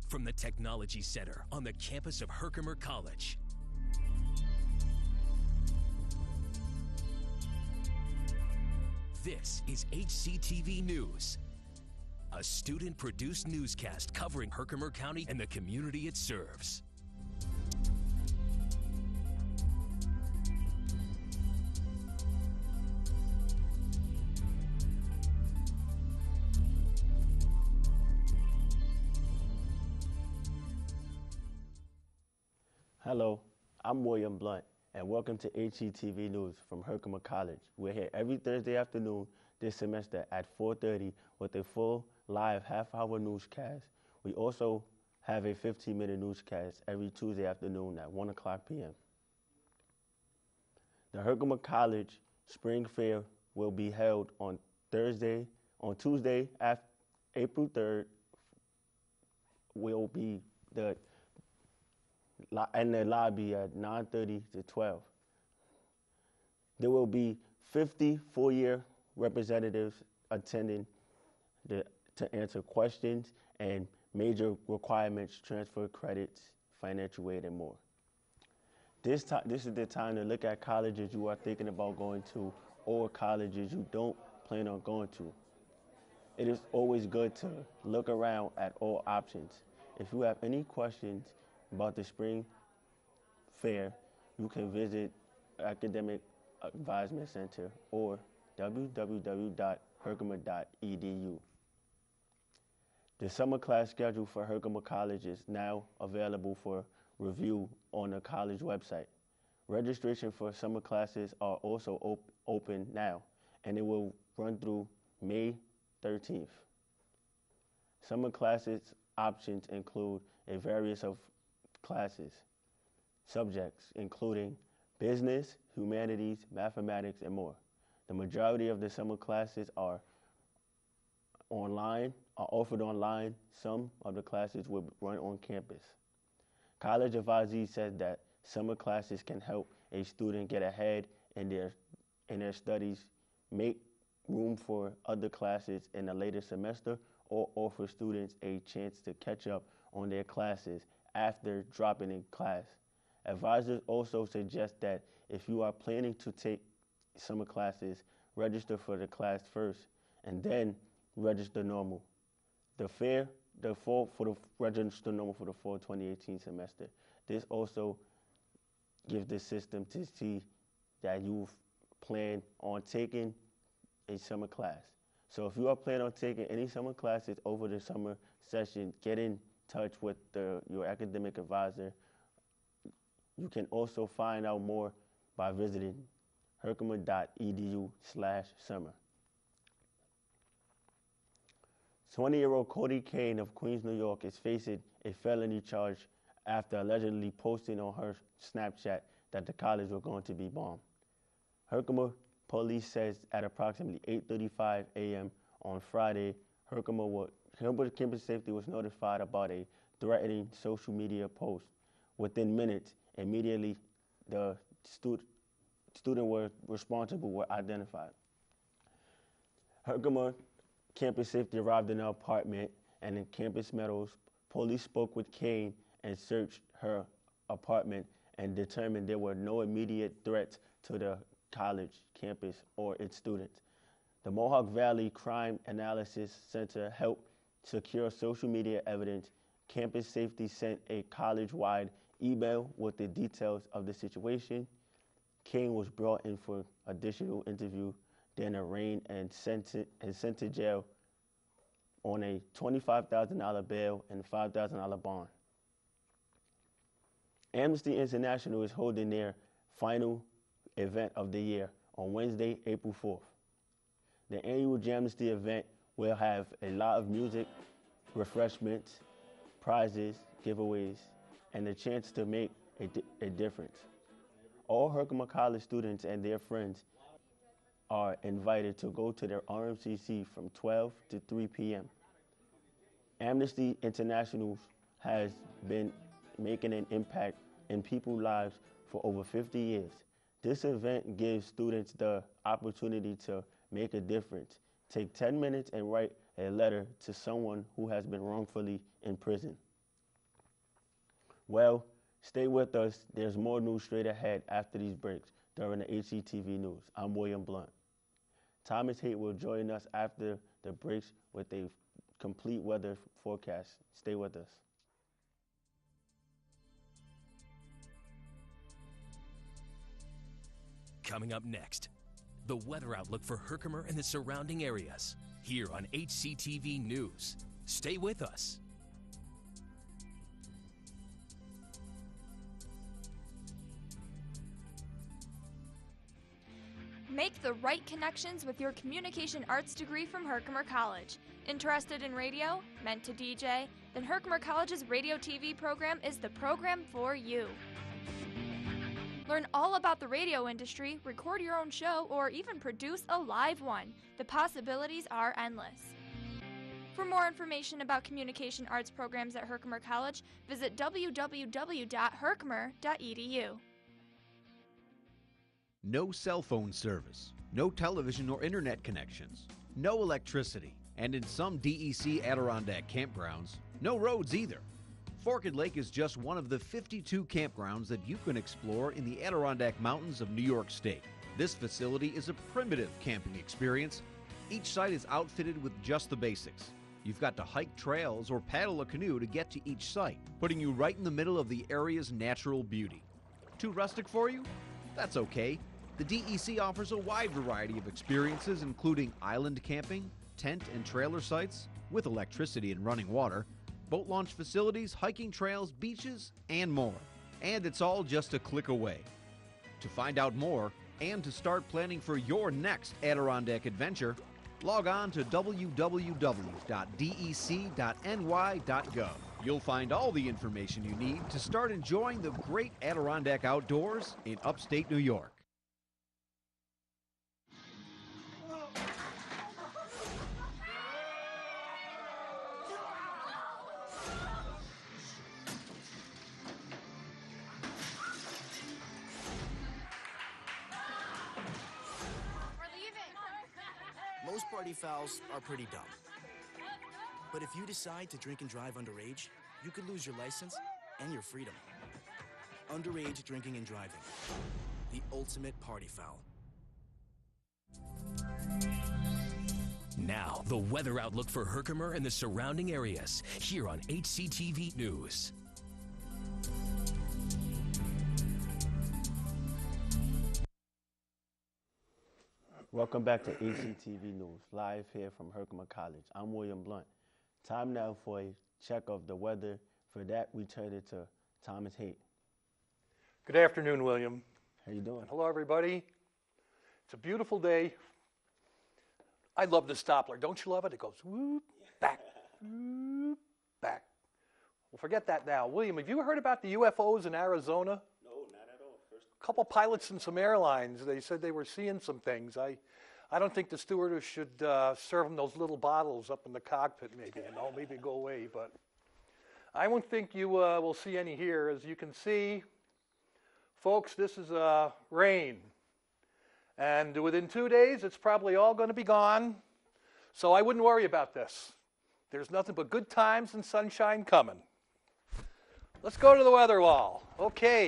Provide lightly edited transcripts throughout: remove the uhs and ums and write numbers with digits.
from the Technology Center on the campus of Herkimer College. This is HCTV News, a student-produced newscast covering Herkimer County and the community it serves. Hello, I'm William Blunt, and welcome to HCTV News from Herkimer College. We're here every Thursday afternoon this semester at 4:30 with a full live half-hour newscast. We also have a 15-minute newscast every Tuesday afternoon at 1 o'clock p.m. The Herkimer College Spring Fair will be held on Tuesday, April 3rd. Will be in the lobby at 9:30 to 12. There will be 50 four-year representatives attending to answer questions and major requirements, transfer credits, financial aid, and more. This is the time to look at colleges you are thinking about going to or colleges you don't plan on going to. It is always good to look around at all options. If you have any questions about the Spring Fair, you can visit Academic Advisement Center or www.herkimer.edu. The summer class schedule for Herkimer College is now available for review on the college website. Registration for summer classes are also open now, and it will run through May 13th. Summer classes options include a variety of classes, subjects including business, humanities, mathematics, and more. The majority of the summer classes are offered online. Some of the classes will run on campus. College advisee says that summer classes can help a student get ahead in their studies, make room for other classes in the later semester, or offer students a chance to catch up on their classes after dropping in class. Advisors also suggest that if you are planning to take summer classes, register for the class first and then register normal. Register normal for the fall 2018 semester. This also gives the system to see that you've planned on taking a summer class. So if you are planning on taking any summer classes over the summer session, get in touch with your academic advisor. You can also find out more by visiting herkimer.edu/summer. 20-year-old Cody Kane of Queens, New York is facing a felony charge after allegedly posting on her Snapchat that the college was going to be bombed. Herkimer police says at approximately 8:35 a.m. on Friday, Herkimer Campus Safety was notified about a threatening social media post. Within minutes, immediately the student responsible were identified. Herkimer Campus Safety arrived in the apartment, and in Campus Meadows, police spoke with Kane and searched her apartment and determined there were no immediate threats to the college campus or its students. The Mohawk Valley Crime Analysis Center helped secure social media evidence. Campus Safety sent a college-wide email with the details of the situation. King was brought in for additional interview, then arraigned and sent to jail on a $25,000 bail and $5,000 bond. Amnesty International is holding their final event of the year on Wednesday, April 4th. The annual Jamnesty event will have a lot of music, refreshments, prizes, giveaways, and a chance to make a difference. All Herkimer College students and their friends are invited to go to their RMCC from 12 to 3 p.m. Amnesty International has been making an impact in people's lives for over 50 years. This event gives students the opportunity to make a difference. Take 10 minutes and write a letter to someone who has been wrongfully imprisoned. Well, stay with us. There's more news straight ahead after these breaks during the HCTV News. I'm William Blunt. Thomas Haight will join us after the breaks with a complete weather forecast. Stay with us. Coming up next, the weather outlook for Herkimer and the surrounding areas, here on HCTV News. Stay with us. Make the right connections with your communication arts degree from Herkimer College. Interested in radio? Meant to DJ? Then Herkimer College's radio TV program is the program for you. Learn all about the radio industry, record your own show, or even produce a live one. The possibilities are endless. For more information about communication arts programs at Herkimer College, visit www.herkimer.edu. No cell phone service, no television or internet connections, no electricity, and in some DEC Adirondack campgrounds, no roads either. Forked Lake is just one of the 52 campgrounds that you can explore in the Adirondack Mountains of New York State. This facility is a primitive camping experience. Each site is outfitted with just the basics. You've got to hike trails or paddle a canoe to get to each site, putting you right in the middle of the area's natural beauty. Too rustic for you? That's okay. The DEC offers a wide variety of experiences, including island camping, tent and trailer sites with electricity and running water, boat launch facilities, hiking trails, beaches, and more. And it's all just a click away. To find out more and to start planning for your next Adirondack adventure, log on to www.dec.ny.gov. You'll find all the information you need to start enjoying the great Adirondack outdoors in upstate New York. Most party fouls are pretty dumb. But if you decide to drink and drive underage, you could lose your license and your freedom. Underage drinking and driving. The ultimate party foul. Now, the weather outlook for Herkimer and the surrounding areas, here on HCTV News. Welcome back to HCTV News, live here from Herkimer College. I'm William Blunt. Time now for a check of the weather. For that, we turn it to Thomas Haight. Good afternoon, William. How you doing? And hello, everybody. It's a beautiful day. I love the Doppler. Don't you love it? It goes whoop, back, whoop, back. Well, forget that now. William, have you heard about the UFOs in Arizona? No, not at all. A couple pilots and some airlines, they said they were seeing some things. I don't think the stewardess should serve them those little bottles up in the cockpit, maybe, maybe go away. But I don't think you will see any here. As you can see, folks, this is rain. And within 2 days, it's probably all going to be gone. So I wouldn't worry about this. There's nothing but good times and sunshine coming. Let's go to the weather wall. Okay.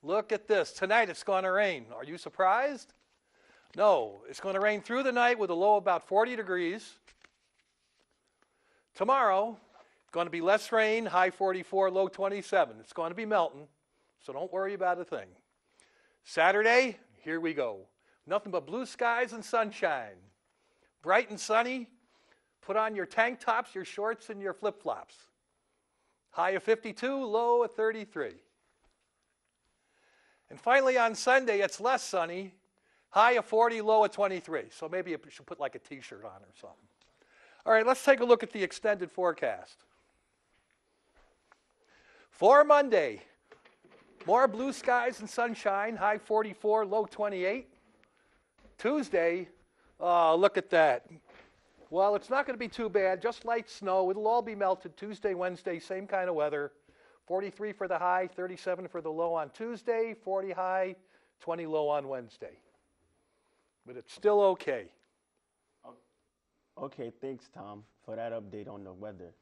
Look at this. Tonight it's going to rain. Are you surprised? No. It's going to rain through the night with a low of about 40 degrees. Tomorrow, it's going to be less rain, high 44, low 27. It's going to be melting, so don't worry about a thing. Saturday, here we go. Nothing but blue skies and sunshine. Bright and sunny. Put on your tank tops, your shorts, and your flip-flops. High of 52, low of 33. And finally on Sunday, it's less sunny. High of 40, low of 23. So maybe you should put like a t-shirt on or something. All right, let's take a look at the extended forecast. For Monday, more blue skies and sunshine, high 44, low 28. Tuesday, look at that. Well, it's not going to be too bad, just light snow. It'll all be melted Tuesday, Wednesday, same kind of weather. 43 for the high, 37 for the low on Tuesday, 40 high, 20 low on Wednesday. But it's still okay. Okay, thanks, Tom, for that update on the weather.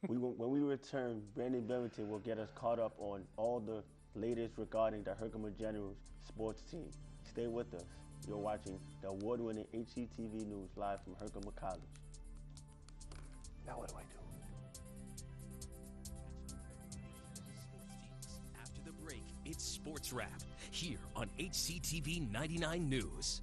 When we return, Brandon Bevington will get us caught up on all the latest regarding the Herkimer Generals sports team. Stay with us. You're watching the award-winning HCTV News live from Herkimer College. Now what do I do? After the break, it's Sports Wrap here on HCTV 99 News.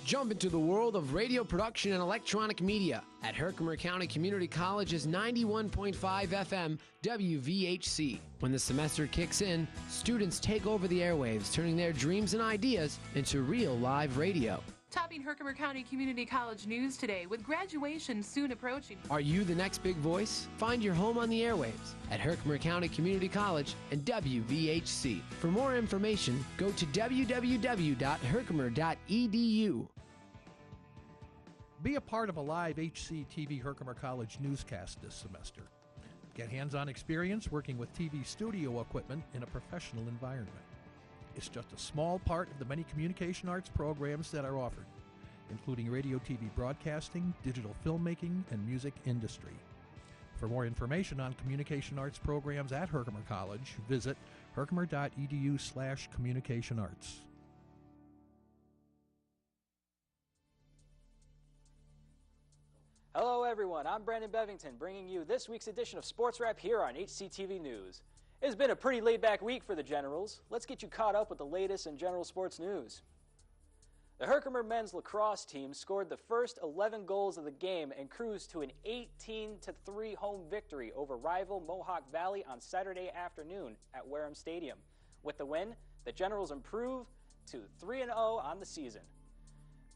Jump into the world of radio production and electronic media at Herkimer County Community College's 91.5 FM WVHC. When the semester kicks in, students take over the airwaves, turning their dreams and ideas into real live radio. Topping Herkimer County Community College news today with graduation soon approaching. Are you the next big voice? Find your home on the airwaves at Herkimer County Community College and WVHC. For more information, go to www.herkimer.edu. Be a part of a live HCTV Herkimer College newscast this semester. Get hands-on experience working with TV studio equipment in a professional environment. It's just a small part of the many communication arts programs that are offered, including radio, TV broadcasting, digital filmmaking, and music industry. For more information on communication arts programs at Herkimer College, visit herkimer.edu/communicationarts. Hello everyone, I'm Brandon Bevington bringing you this week's edition of Sports Wrap here on HCTV News. It's been a pretty laid-back week for the Generals. Let's get you caught up with the latest in general sports news. The Herkimer men's lacrosse team scored the first 11 goals of the game and cruised to an 18-3 home victory over rival Mohawk Valley on Saturday afternoon at Wareham Stadium. With the win, the Generals improve to 3-0 on the season.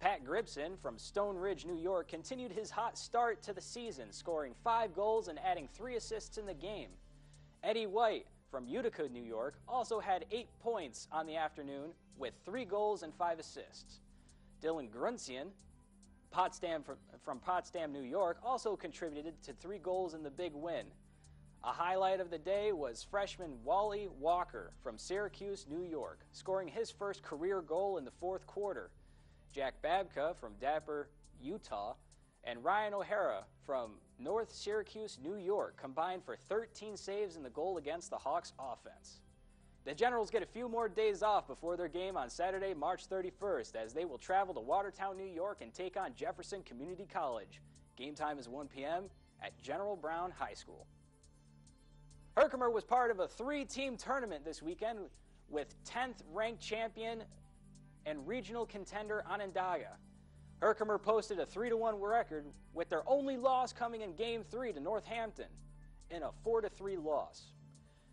Pat Gribson from Stone Ridge, New York, continued his hot start to the season, scoring 5 goals and adding 3 assists in the game. Eddie White from Utica, New York, also had 8 points on the afternoon with 3 goals and 5 assists. Dylan Gruncian from Potsdam, New York, also contributed to 3 goals in the big win. A highlight of the day was freshman Wally Walker from Syracuse, New York, scoring his first career goal in the 4th quarter. Jack Babka from Dapper, Utah, and Ryan O'Hara from North Syracuse, New York, combined for 13 saves in the goal against the Hawks offense. The Generals get a few more days off before their game on Saturday, March 31st, as they will travel to Watertown, New York, and take on Jefferson Community College. Game time is 1 p.m. at General Brown High School. Herkimer was part of a 3-team tournament this weekend with 10th ranked champion and regional contender Onondaga. Herkimer posted a 3-1 record, with their only loss coming in Game 3 to Northampton in a 4-3 loss.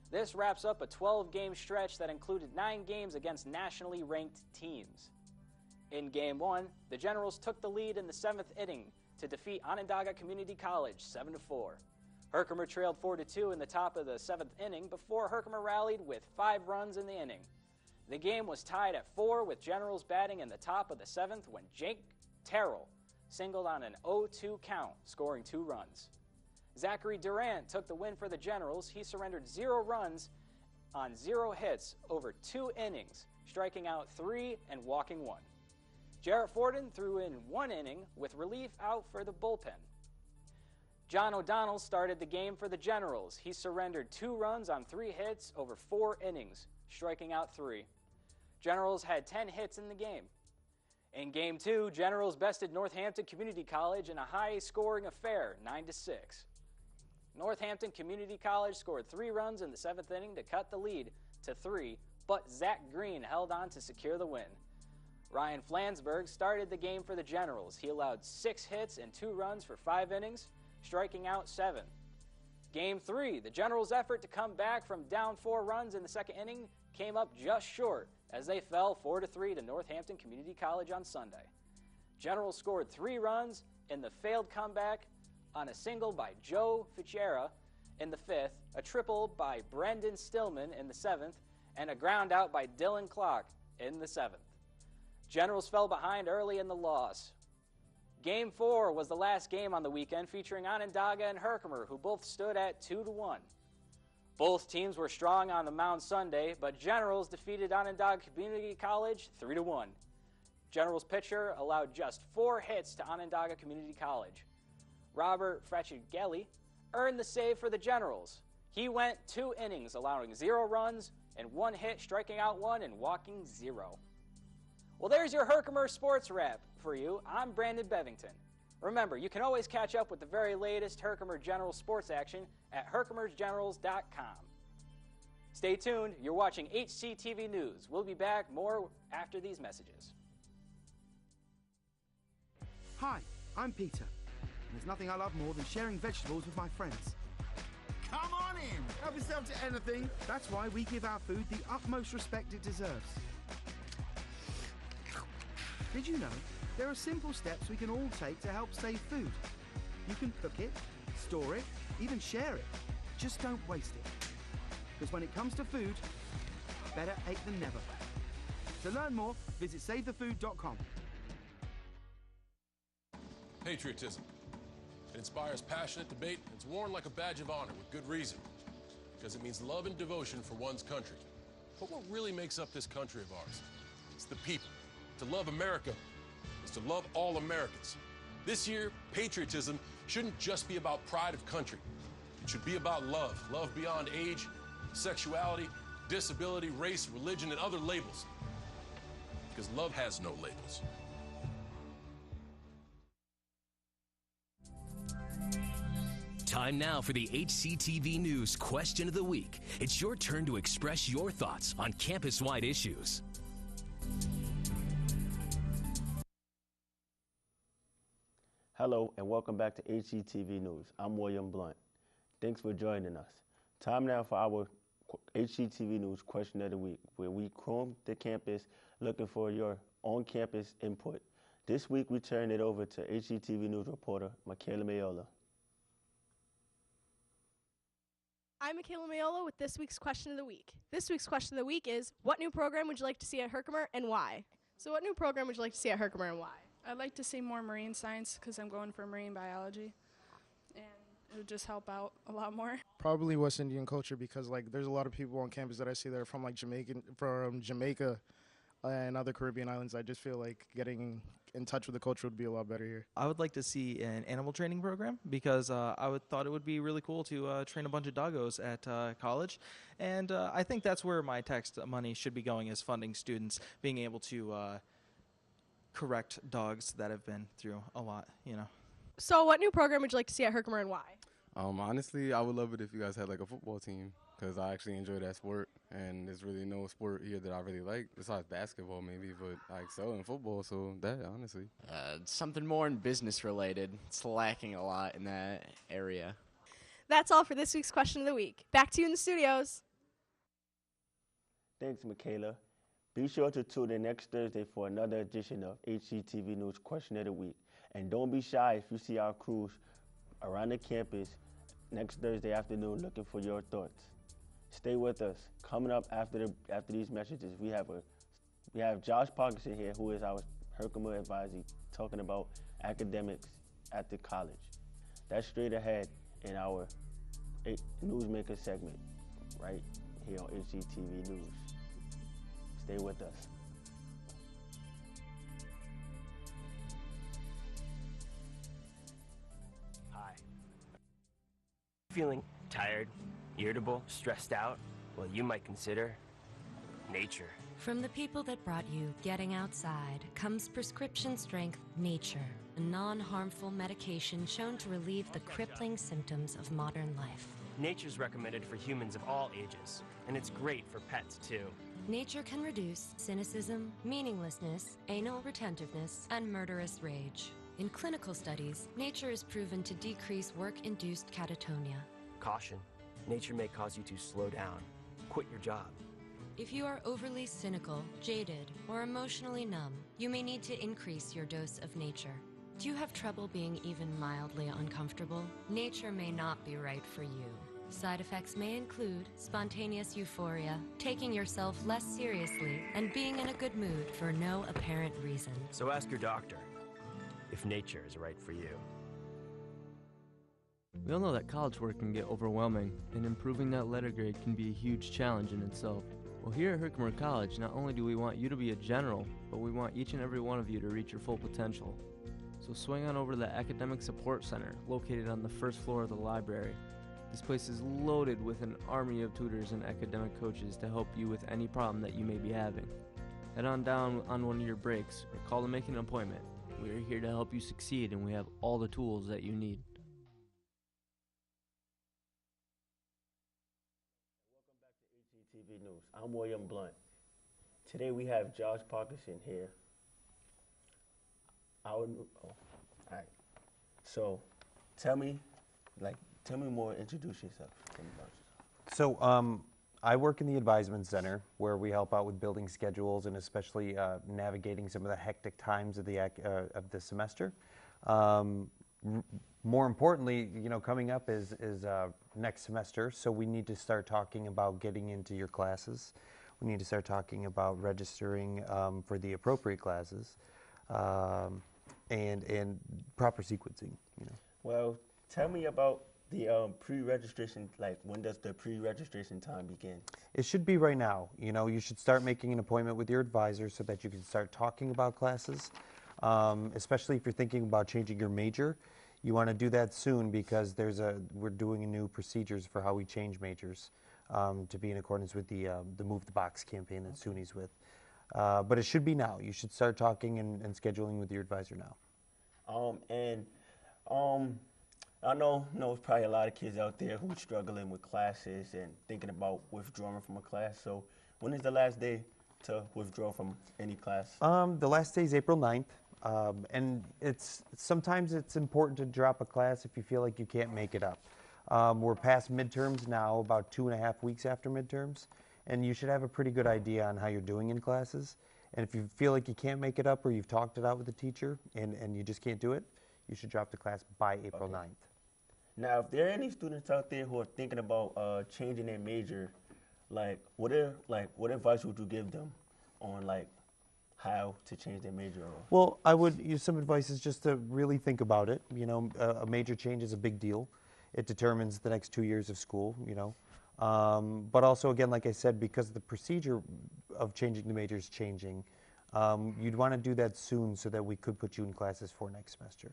This wraps up a 12-game stretch that included 9 games against nationally ranked teams. In Game 1, the Generals took the lead in the 7th inning to defeat Onondaga Community College 7-4. Herkimer trailed 4-2 in the top of the 7th inning before Herkimer rallied with 5 runs in the inning. The game was tied at 4 with Generals batting in the top of the 7th when Jake Terrell singled on an 0-2 count, scoring 2 runs. Zachary Durant took the win for the Generals. He surrendered 0 runs on 0 hits over 2 innings, striking out 3 and walking 1. Jarrett Forden threw in 1 inning with relief out for the bullpen. John O'Donnell started the game for the Generals. He surrendered 2 runs on 3 hits over 4 innings, striking out 3. Generals had 10 hits in the game. In Game 2, Generals bested Northampton Community College in a high-scoring affair, 9-6. Northampton Community College scored 3 runs in the 7th inning to cut the lead to 3, but Zach Green held on to secure the win. Ryan Flansburgh started the game for the Generals. He allowed 6 hits and 2 runs for 5 innings, striking out 7. Game 3, the Generals' effort to come back from down 4 runs in the 2nd inning came up just short as they fell 4-3 to Northampton Community College on Sunday. Generals scored 3 runs in the failed comeback on a single by Joe Fichera in the 5th, a triple by Brendan Stillman in the 7th, and a ground out by Dylan Clark in the 7th. Generals fell behind early in the loss. Game 4 was the last game on the weekend, featuring Onondaga and Herkimer, who both stood at 2-1. Both teams were strong on the mound Sunday, but Generals defeated Onondaga Community College 3-1. Generals pitcher allowed just 4 hits to Onondaga Community College. Robert Fraccigelli, earned the save for the Generals. He went 2 innings, allowing 0 runs and 1 hit, striking out 1 and walking 0. Well, there's your Herkimer Sports Wrap for you. I'm Brandon Bevington. Remember, you can always catch up with the very latest Herkimer General sports action at herkimergenerals.com. Stay tuned. You're watching HCTV News. We'll be back more after these messages. Hi, I'm Peter. And there's nothing I love more than sharing vegetables with my friends. Come on in. Help yourself to anything. That's why we give our food the utmost respect it deserves. Did you know there are simple steps we can all take to help save food? You can cook it, store it, even share it. Just don't waste it. Because when it comes to food, better ate than never. To learn more, visit SaveTheFood.com. Patriotism. It inspires passionate debate, and it's worn like a badge of honor with good reason. Because it means love and devotion for one's country. But what really makes up this country of ours? It's the people. To love America is to love all Americans. This year, patriotism shouldn't just be about pride of country. It should be about love. Love beyond age, sexuality, disability, race, religion, and other labels. Because love has no labels. Time now for the HCTV News Question of the Week. It's your turn to express your thoughts on campus-wide issues. Hello and welcome back to HCTV News. I'm William Blunt. Thanks for joining us. Time now for our HCTV News Question of the Week, where we comb the campus looking for your on-campus input. This week we turn it over to HCTV News reporter Michaela Mayola. I'm Michaela Mayola with this week's Question of the Week. This week's Question of the Week is, what new program would you like to see at Herkimer and why? So what new program would you like to see at Herkimer and why? I'd like to see more marine science because I'm going for marine biology, and it would just help out a lot more. Probably West Indian culture because there's a lot of people on campus that I see that are from Jamaica and other Caribbean islands. I just feel like getting in touch with the culture would be a lot better here. I would like to see an animal training program because I thought it would be really cool to train a bunch of doggos at college. And I think that's where my tax money should be going, is funding students being able to correct dogs that have been through a lot, So what new program would you like to see at Herkimer and why? Honestly, I would love it if you guys had a football team because I actually enjoy that sport, and there's really no sport here that I really like besides basketball maybe, but I excel in football, so that, honestly. Something more in business related. It's lacking a lot in that area. That's all for this week's Question of the Week. Back to you in the studios. Thanks, Michaela. Be sure to tune in next Thursday for another edition of HCTV News Question of the Week. And don't be shy if you see our crews around the campus next Thursday afternoon looking for your thoughts. Stay with us. Coming up after these messages, we have Josh Parkinson here, who is our Herkimer advisor, talking about academics at the college. That's straight ahead in our Newsmaker segment, right here on HCTV News. Stay with us. Hi. Feeling tired, irritable, stressed out? Well, you might consider nature. From the people that brought you Getting Outside comes prescription strength Nature, a non-harmful medication shown to relieve the crippling symptoms of modern life. Nature's recommended for humans of all ages, and it's great for pets too. Nature can reduce cynicism, meaninglessness, anal retentiveness, and murderous rage. In clinical studies, Nature is proven to decrease work-induced catatonia. Caution, nature may cause you to slow down, quit your job. If you are overly cynical, jaded, or emotionally numb, you may need to increase your dose of Nature. Do you have trouble being even mildly uncomfortable? Nature may not be right for you. Side effects may include spontaneous euphoria, taking yourself less seriously, and being in a good mood for no apparent reason. So ask your doctor if nature is right for you. We all know that college work can get overwhelming, and improving that letter grade can be a huge challenge in itself. Well, here at Herkimer College, not only do we want you to be a general, but we want each and every one of you to reach your full potential. So So swing on over to the Academic Support Center, located on the first floor of the library. This place is loaded with an army of tutors and academic coaches to help you with any problem that you may be having. Head on down on one of your breaks or call to make an appointment. We are here to help you succeed, and we have all the tools that you need. HCTV News. I'm William Blunt. Today we have Josh Parkinson here. All right. So, tell me more. Introduce yourself. Tell me about yourself. So, I work in the advisement center where we help out with building schedules and especially navigating some of the hectic times of the semester. More importantly, coming up is next semester, so we need to start talking about getting into your classes. We need to start talking about registering for the appropriate classes and proper sequencing. Well, tell me about the pre-registration. Like, when does the pre-registration time begin? It should be right now. You should start making an appointment with your advisor so that you can start talking about classes, especially if you're thinking about changing your major. You want to do that soon because we're doing new procedures for how we change majors to be in accordance with the Move the Box campaign that SUNY's with. But it should be now. You should start talking and scheduling with your advisor now. I know there's probably a lot of kids out there who are struggling with classes and thinking about withdrawing from a class. So when is the last day to withdraw from any class? The last day is April 9th. And sometimes it's important to drop a class if you feel like you can't make it up. We're past midterms now, about 2.5 weeks after midterms, and you should have a pretty good idea on how you're doing in classes. And if you feel like you can't make it up or you've talked it out with the teacher and you just can't do it, you should drop the class by April 9th. Now, if there are any students out there who are thinking about changing their major, what advice would you give them on how to change their major? Well, I would use some advice is just to really think about it. A major change is a big deal. It determines the next 2 years of school, But also, again, like I said, because the procedure of changing the major is changing, you'd want to do that soon so that we could put you in classes for next semester.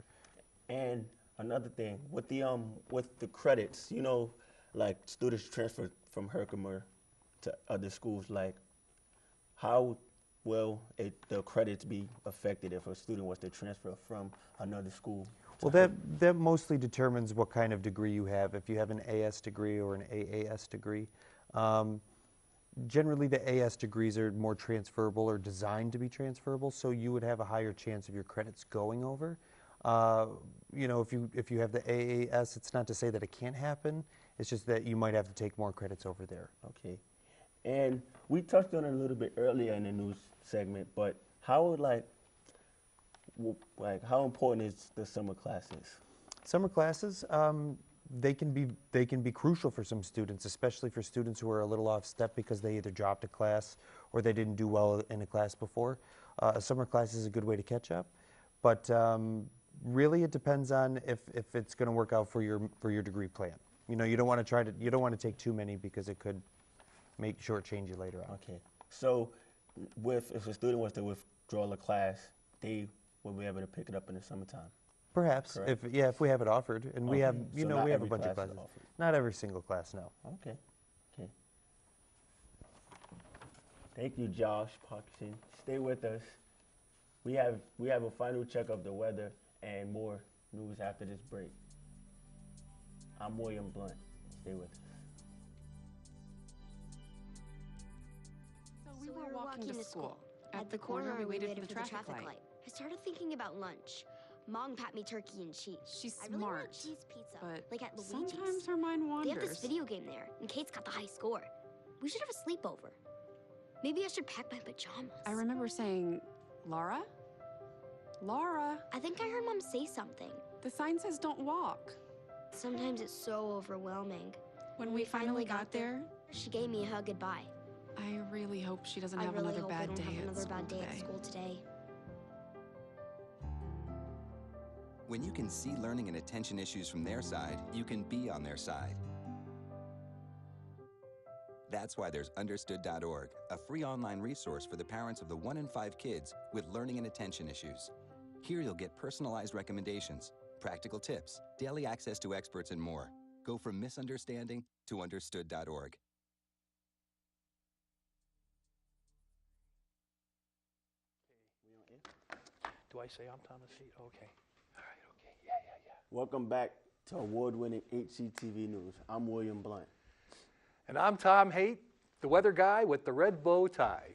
And another thing, with the credits, students transfer from Herkimer to other schools, how will the credits be affected if a student was to transfer from another school? Well, that mostly determines what kind of degree you have. If you have an AS degree or an AAS degree, generally the AS degrees are more transferable or designed to be transferable, so you would have a higher chance of your credits going over. If you have the AAS, it's not to say that it can't happen. It's just that you might have to take more credits over there. Okay. And we touched on it a little bit earlier in the news segment, but how important is the summer classes? Summer classes, they can be crucial for some students, especially for students who are a little off step because they either dropped a class or they didn't do well in a class before. A summer class is a good way to catch up, but really it depends on if it's going to work out for your degree plan. You don't want to take too many because it could make shortchange you later on. Okay. So, if a student was to withdraw a class, they will be able to pick it up in the summertime. Perhaps, correct? if we have it offered, and we have, we have a bunch of class classes. is offered. Not every single class, no. Okay. Thank you, Josh Parkinson. Stay with us. We have a final check of the weather and more news after this break. I'm William Blunt. Stay with us. So we were walking to school. At the corner, we waited for the traffic light. I started thinking about lunch. Mom packed me turkey and cheese. She's I really want smart, cheese pizza, but like at Luigi's. sometimes her mind They have this wanders. video game there, and Kate's got the high score. We should have a sleepover. Maybe I should pack my pajamas. I remember saying, Laura? Laura? I think I heard Mom say something. The sign says don't walk. Sometimes it's so overwhelming. When we finally got there, she gave me a hug goodbye. I really hope she doesn't I have really another hope I bad don't day have at another school bad day at today. school today. When you can see learning and attention issues from their side, you can be on their side. That's why there's Understood.org, a free online resource for the parents of the 1 in 5 kids with learning and attention issues. Here you'll get personalized recommendations, practical tips, daily access to experts, and more. Go from misunderstanding to understood.org. Do I say I'm Thomas Heat? Okay. All right, okay. Yeah. Welcome back to award-winning HCTV News. I'm William Blunt. And I'm Tom Haight, the weather guy with the red bow tie.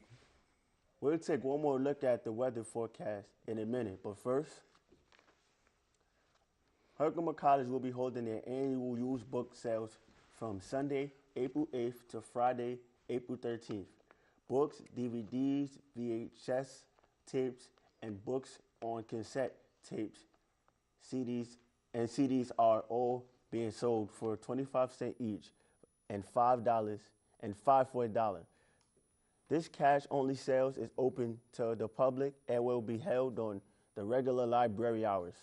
We'll take one more look at the weather forecast in a minute, but first, Herkimer College will be holding their annual used book sales from Sunday, April 8th to Friday, April 13th. Books, DVDs, VHS tapes, and books on cassette tapes, CDs are all being sold for 25 cents each and $5 and $5 for $1. This cash-only sales is open to the public and will be held on the regular library hours.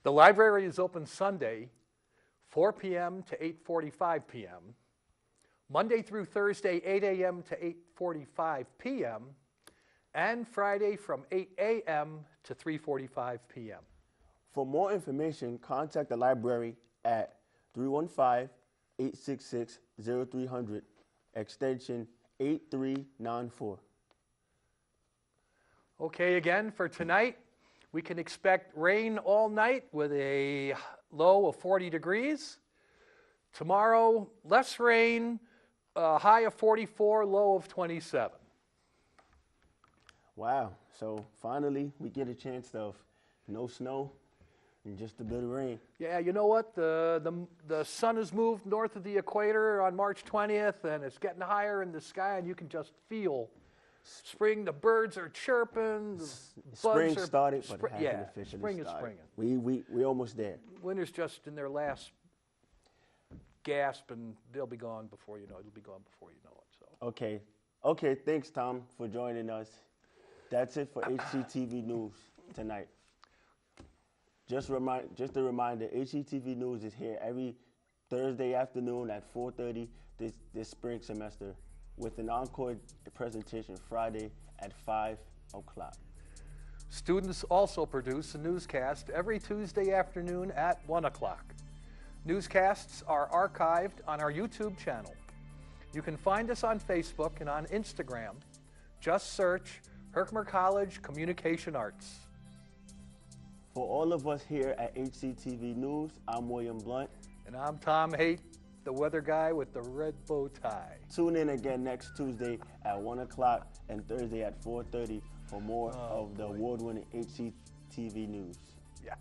The library is open Sunday, 4 p.m. to 8:45 p.m., Monday through Thursday, 8 a.m. to 8:45 p.m., and Friday from 8 a.m. to 3:45 p.m. For more information, contact the library at 315-866-0300, extension 8394. Okay, again, for tonight, we can expect rain all night with a low of 40 degrees. Tomorrow, less rain, high of 44, low of 27. Wow, so finally we get a chance of no snow and just a bit of rain. Yeah, you know what? The sun has moved north of the equator on March 20th, and it's getting higher in the sky, and you can just feel spring. The birds are chirping. Spring started, but it hasn't officially spring is started. springing. We're almost there. Winter's just in their last gasp, and they'll be gone before you know it. It'll be gone before you know it. So. Okay, thanks, Tom, for joining us. That's it for HCTV News tonight. Just a reminder, HCTV News is here every Thursday afternoon at 4:30 this spring semester, with an encore presentation Friday at 5 o'clock. Students also produce a newscast every Tuesday afternoon at 1 o'clock. Newscasts are archived on our YouTube channel. You can find us on Facebook and on Instagram. Just search Herkimer College Communication Arts. For all of us here at HCTV News, I'm William Blunt. And I'm Tom Haight, the weather guy with the red bow tie. Tune in again next Tuesday at 1 o'clock and Thursday at 4:30 for more of the award-winning HCTV News. Yes.